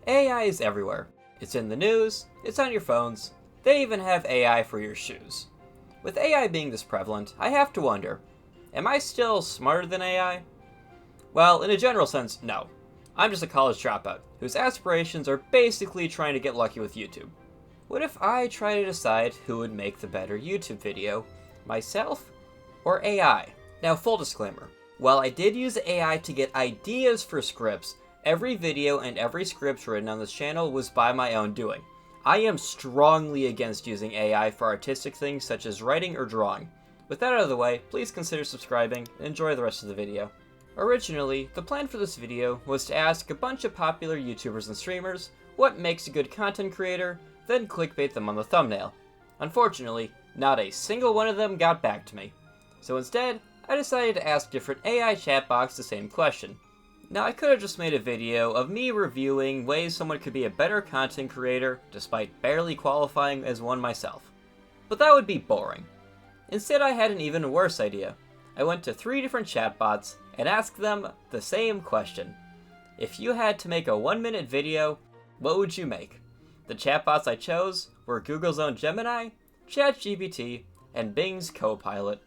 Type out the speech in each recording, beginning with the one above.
AI is everywhere. It's in the news, it's on your phones, they even have AI for your shoes. With AI being this prevalent, I have to wonder, am I still smarter than AI? Well, in a general sense, no. I'm just a college dropout, whose aspirations are basically trying to get lucky with YouTube. What if I try to decide who would make the better YouTube video, myself or AI? Now, full disclaimer, while I did use AI to get ideas for scripts, every video and every script written on this channel was by my own doing. I am strongly against using AI for artistic things such as writing or drawing. With that out of the way, please consider subscribing and enjoy the rest of the video. Originally, the plan for this video was to ask a bunch of popular YouTubers and streamers what makes a good content creator, then clickbait them on the thumbnail. Unfortunately, not a single one of them got back to me. So instead, I decided to ask different AI chatbots the same question. Now, I could have just made a video of me reviewing ways someone could be a better content creator despite barely qualifying as one myself. But that would be boring. Instead, I had an even worse idea. I went to 3 different chatbots and asked them the same question. If you had to make a 1-minute video, what would you make? The chatbots I chose were Google's own Gemini, ChatGPT, and Bing's Copilot.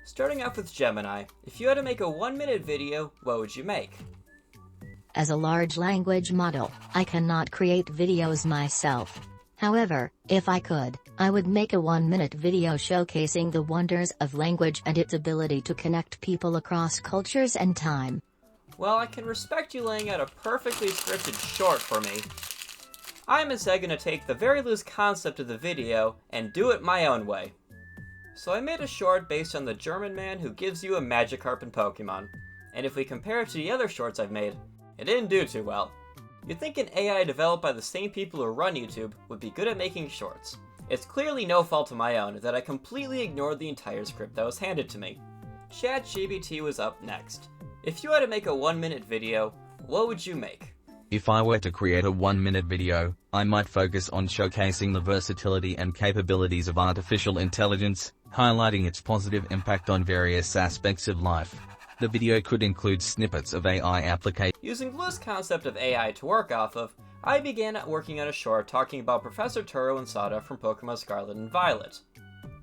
Starting off with Gemini, if you had to make a 1-minute video, what would you make? As a large language model, I cannot create videos myself. However, if I could, I would make a 1-minute video showcasing the wonders of language and its ability to connect people across cultures and time. Well, I can respect you laying out a perfectly scripted short for me. I'm instead going to take the very loose concept of the video and do it my own way. So I made a short based on the German man who gives you a Magikarp in Pokemon, and if we compare it to the other shorts I've made, it didn't do too well. You'd think an AI developed by the same people who run YouTube would be good at making shorts. It's clearly no fault of my own that I completely ignored the entire script that was handed to me. ChatGPT was up next. If you had to make a 1-minute video, what would you make? If I were to create a 1-minute video, I might focus on showcasing the versatility and capabilities of artificial intelligence, highlighting its positive impact on various aspects of life. The video could include snippets of AI applications. Using the loose concept of AI to work off of, I began working on a short talking about Professor Turo and Sada from Pokemon Scarlet and Violet.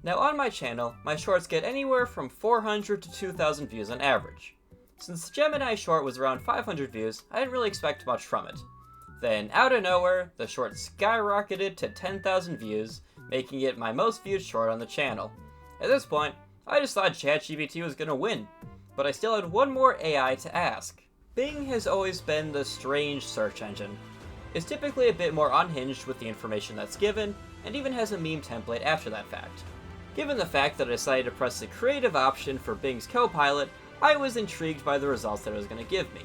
Now on my channel, my shorts get anywhere from 400 to 2,000 views on average. Since the Gemini short was around 500 views, I didn't really expect much from it. Then, out of nowhere, the short skyrocketed to 10,000 views, making it my most viewed short on the channel. At this point, I just thought ChatGPT was gonna win, but I still had one more AI to ask. Bing has always been the strange search engine. It's typically a bit more unhinged with the information that's given, and even has a meme template after that fact. Given the fact that I decided to press the creative option for Bing's Copilot, I was intrigued by the results that it was going to give me.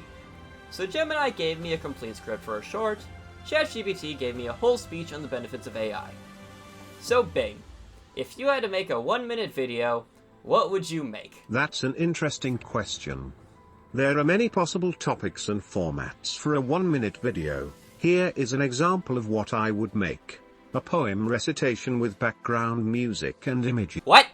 So Gemini gave me a complete script for a short, ChatGPT gave me a whole speech on the benefits of AI. So Bing, if you had to make a 1-minute video, what would you make? That's an interesting question. There are many possible topics and formats for a 1-minute video. Here is an example of what I would make. A poem recitation with background music and images. What?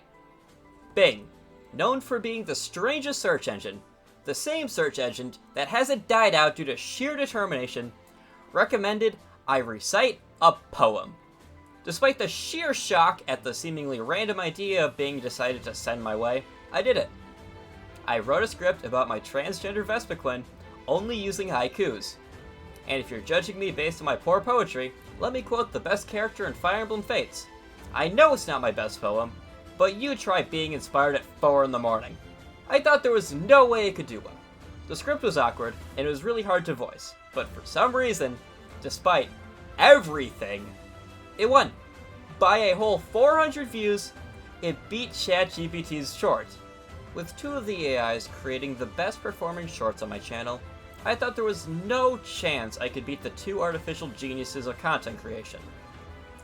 Bing, known for being the strangest search engine, the same search engine that hasn't died out due to sheer determination, recommended I recite a poem. Despite the sheer shock at the seemingly random idea Bing decided to send my way, I did it. I wrote a script about my transgender Vespiquen only using haikus. And if you're judging me based on my poor poetry, let me quote the best character in Fire Emblem Fates. I know it's not my best poem, but you try being inspired at 4 in the morning. I thought there was no way it could do well. The script was awkward, and it was really hard to voice, but for some reason, despite everything, it won. By a whole 400 views, it beat ChatGPT's short. With 2 of the AIs creating the best performing shorts on my channel, I thought there was no chance I could beat the 2 artificial geniuses of content creation.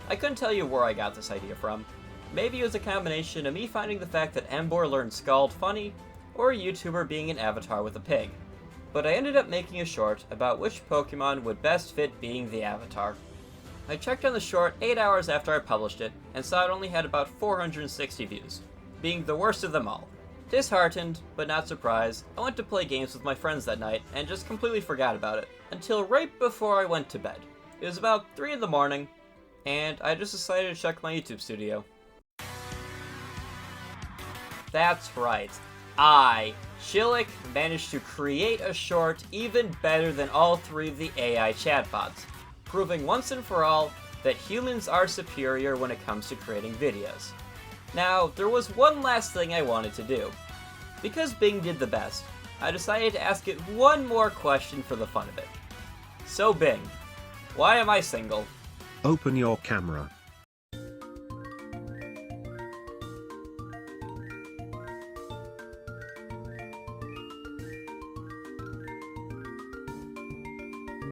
I couldn't tell you where I got this idea from. Maybe it was a combination of me finding the fact that Embor learned Scald funny, or a YouTuber being an avatar with a pig. But I ended up making a short about which Pokemon would best fit being the avatar. I checked on the short 8 hours after I published it, and saw it only had about 460 views, being the worst of them all. Disheartened, but not surprised, I went to play games with my friends that night and just completely forgot about it, until right before I went to bed. It was about 3 in the morning, and I just decided to check my YouTube studio. That's right, I, Chillick, managed to create a short even better than all 3 of the AI chatbots, proving once and for all that humans are superior when it comes to creating videos. Now, there was one last thing I wanted to do. Because Bing did the best, I decided to ask it one more question for the fun of it. So Bing, why am I single? Open your camera.